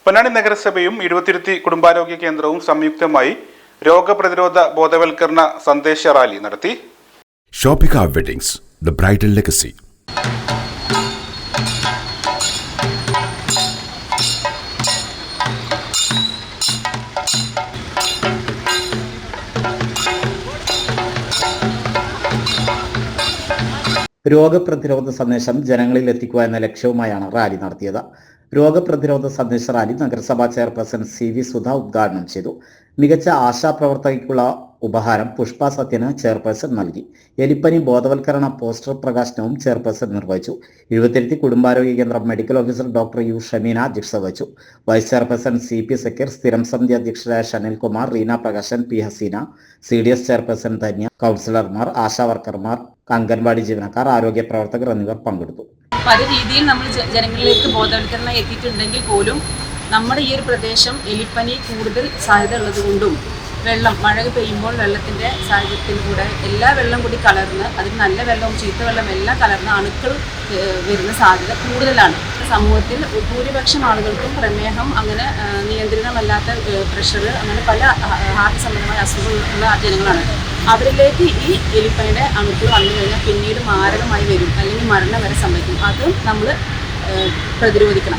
പൊന്നാനി നഗരസഭയും ഇരുപത്തിരുത്തി കുടുംബാരോഗ്യ കേന്ദ്രവും സംയുക്തമായി രോഗപ്രതിരോധ ബോധവൽക്കരണ സന്ദേശ റാലി നടത്തി. Shoppika weddings, the bridal legacy. രോഗപ്രതിരോധ സന്ദേശം ജനങ്ങളിൽ എത്തിക്കുക എന്ന ലക്ഷ്യവുമായാണ് റാലി നടത്തിയത്. രോഗപ്രതിരോധ സന്ദേശ റാലി നഗരസഭാ ചെയർപേഴ്സൺ CV സുധ ഉദ്ഘാടനം ചെയ്തു. മികച്ച ആശാപ്രവർത്തകയ്ക്കുള്ള ഉപഹാരം പുഷ്പ സത്യന് ചെയർപേഴ്സൺ നൽകി. എലിപ്പനി ബോധവൽക്കരണ പോസ്റ്റർ പ്രകാശനവും ചെയർപേഴ്സൺ നിർവഹിച്ചു. ഇരുപത്തിരുത്തി കുടുംബാരോഗ്യ കേന്ദ്രം medical officer doctor U Shameena അധ്യക്ഷത വഹിച്ചു. വൈസ് ചെയർപേഴ്സൺ CP സക്കീർ, സ്ഥിരം സമിതി അധ്യക്ഷരായ Shanilkumar, Reena Prakashan, P Haseena, CDS chairperson Dhanya, കൗൺസിലർമാർ, ആശാവർക്കർമാർ, അംഗൻവാടി ജീവനക്കാർ, ആരോഗ്യ പ്രവർത്തകർ എന്നിവർ പങ്കെടുത്തു. പല രീതിയിൽ നമ്മൾ ജനങ്ങളിലേക്ക് ബോധവൽക്കരണം എത്തിയിട്ടുണ്ടെങ്കിൽ പോലും നമ്മുടെ ഈ ഒരു പ്രദേശം എലിപ്പനി കൂടുതൽ സാധ്യത ഉള്ളതുകൊണ്ടും മഴ പെയ്യുമ്പോൾ വെള്ളത്തിൻ്റെ സാഹചര്യത്തിൽ കൂടെ എല്ലാ വെള്ളം കൂടി കലർന്ന് അതിൽ നല്ല വെള്ളവും ചീത്ത വെള്ളം എല്ലാം കലർന്ന് അണുക്കൾ വരുന്ന സാധ്യത കൂടുതലാണ്. സമൂഹത്തിൽ ഭൂരിപക്ഷം ആളുകൾക്കും പ്രമേഹം, അങ്ങനെ നിയന്ത്രണമല്ലാത്ത പ്രഷർ, അങ്ങനെ പല ഹാർട്ട് സംബന്ധമായ അസുഖങ്ങളുള്ള ജനങ്ങളാണ്. അവരിലേക്ക് ഈ എലിപ്പനിയുടെ അണുക്കൾ വന്നു കഴിഞ്ഞാൽ പിന്നീട് മാരകമായി വരും, അല്ലെങ്കിൽ മരണം വരെ സംഭവിക്കും. അതും നമ്മൾ പ്രതിരോധിക്കണം.